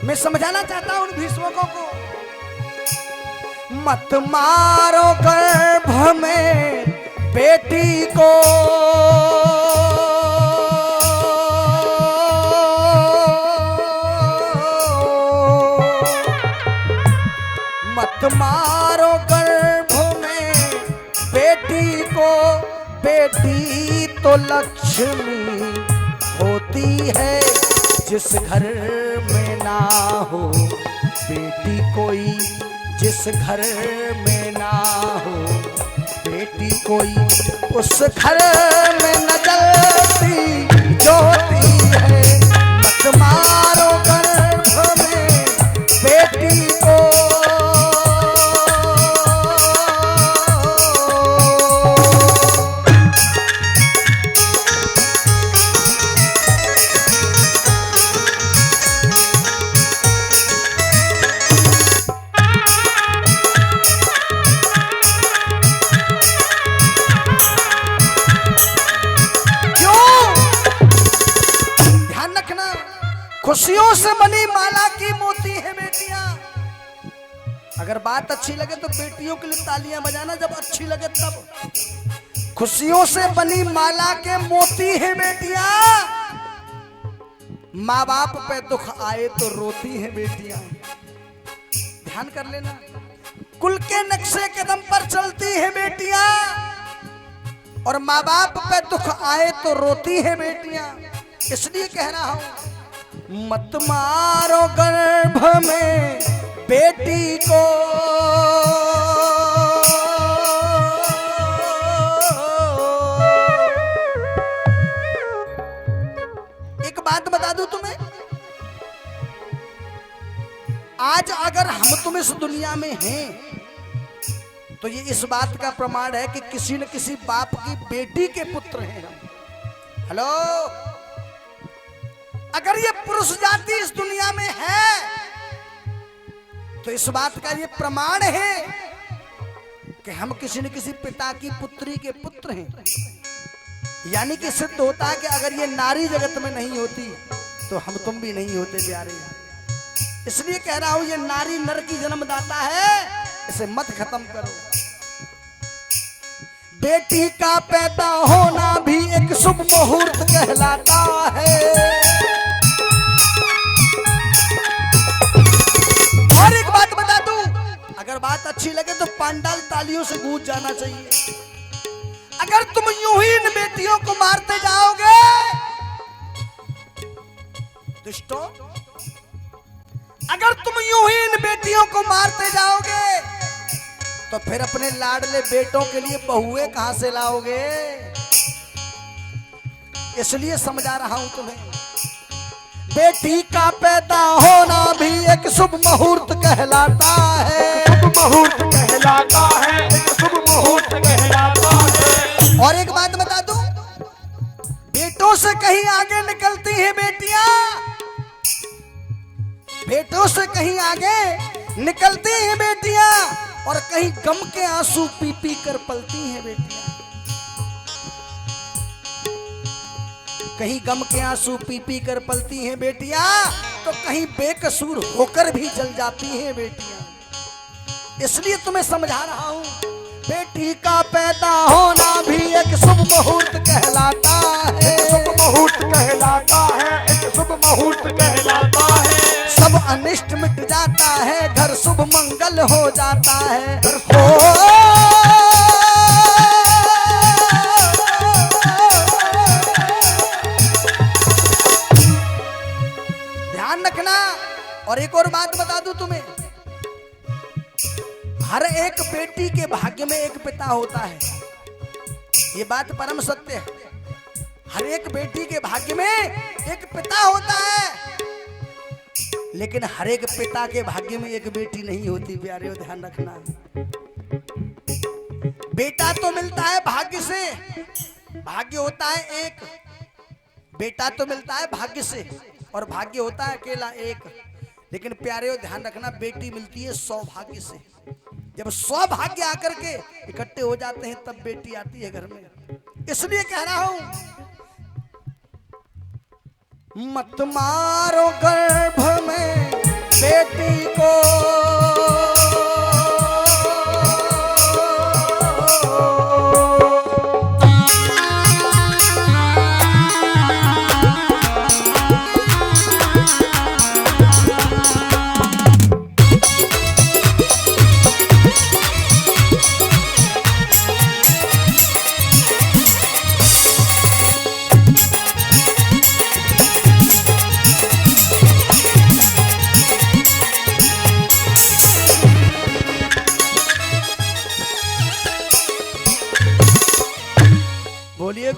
मैं समझाना चाहता हूं उन भीष्मकों को, मत मारो गर्भ में बेटी को, मत मारो गर्भ में बेटी को, बेटी तो लक्ष्मी होती है, जिस घर में ना हो बेटी कोई, जिस घर में ना हो बेटी कोई, उस घर में न जलती ज्योति है। मत मारो गर्भ में बेटी को, खुशियों से बनी माला की मोती है बेटियां। अगर बात अच्छी लगे तो बेटियों के लिए तालियां बजाना, जब अच्छी लगे तब। खुशियों से बनी माला के मोती है बेटियां, माँ बाप पे दुख आए तो रोती है बेटियां। ध्यान कर लेना, कुल के नक्शे कदम पर चलती है बेटियां, और माँ बाप पे दुख आए तो रोती है बेटियां। इसलिए कह रहा हूं, मत मारो गर्भ में बेटी को, एक बात बता दूं तुम्हें, आज अगर हम तुम इस दुनिया में हैं तो ये इस बात का प्रमाण है कि किसी न किसी बाप की बेटी के पुत्र हैं हम। हेलो, अगर ये पुरुष जाति इस दुनिया में है तो इस बात का ये प्रमाण है कि हम किसी न किसी पिता की पुत्री के पुत्र हैं। यानी कि सिद्ध होता है कि अगर ये नारी जगत में नहीं होती तो हम तुम भी नहीं होते प्यारे। इसलिए कह रहा हूं, ये नारी नर की जन्मदाता है, इसे मत खत्म करो। बेटी का पैदा होना भी एक शुभ मुहूर्त कहलाता है। और एक बात बता दूं, अगर बात अच्छी लगे तो पांडाल तालियों से गूंज जाना चाहिए। अगर तुम यूं ही इन बेटियों को मारते जाओगे दुष्टों, अगर तुम यूं ही इन बेटियों को मारते जाओगे तो फिर अपने लाडले बेटों के लिए बहुएं कहां से लाओगे। इसलिए समझा रहा हूं तुम्हें, बेटी का पैदा होना भी एक शुभ मुहूर्त कहलाता है। शुभ मुहूर्त कहलाता है, एक शुभ मुहूर्त कहलाता है। और एक बात बता दूं, बेटों से कहीं आगे निकलती हैं बेटियां, बेटों से कहीं आगे निकलती हैं बेटियां, और कहीं गम के आंसू पी पी कर पलती हैं बेटियां। कहीं गम के आंसू पी पी कर पलती हैं बेटियां, तो कहीं बेकसूर होकर भी जल जाती हैं बेटियां। इसलिए तुम्हें समझा रहा हूं, बेटी का पैदा होना भी एक शुभ मुहूर्त कहलाता है। शुभ मुहूर्त कहलाता है, एक शुभ मुहूर्त कहलाता है। सब अनिष्ट मिट जाता है, घर शुभ मंगल हो जाता है। ध्यान रखना। और एक और बात बता दूं तुम्हें, हर एक बेटी के भाग्य में एक पिता होता है। ये बात परम सत्य है। हर एक बेटी के भाग्य में एक पिता होता है, लेकिन हर एक पिता के भाग्य में एक बेटी नहीं होती प्यारे, ध्यान रखना। बेटा तो मिलता है भाग्य से, भाग्य होता है एक। बेटा तो मिलता है भाग्य से और भाग्य होता है अकेला एक। लेकिन प्यारे ध्यान रखना, बेटी मिलती है सौभाग्य से। जब सौभाग्य आकर के इकट्ठे हो जाते हैं तब बेटी आती है घर में। इसलिए कह रहा हूं, मत मारो गर्भ में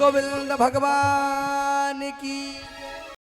गोविंद भगवान की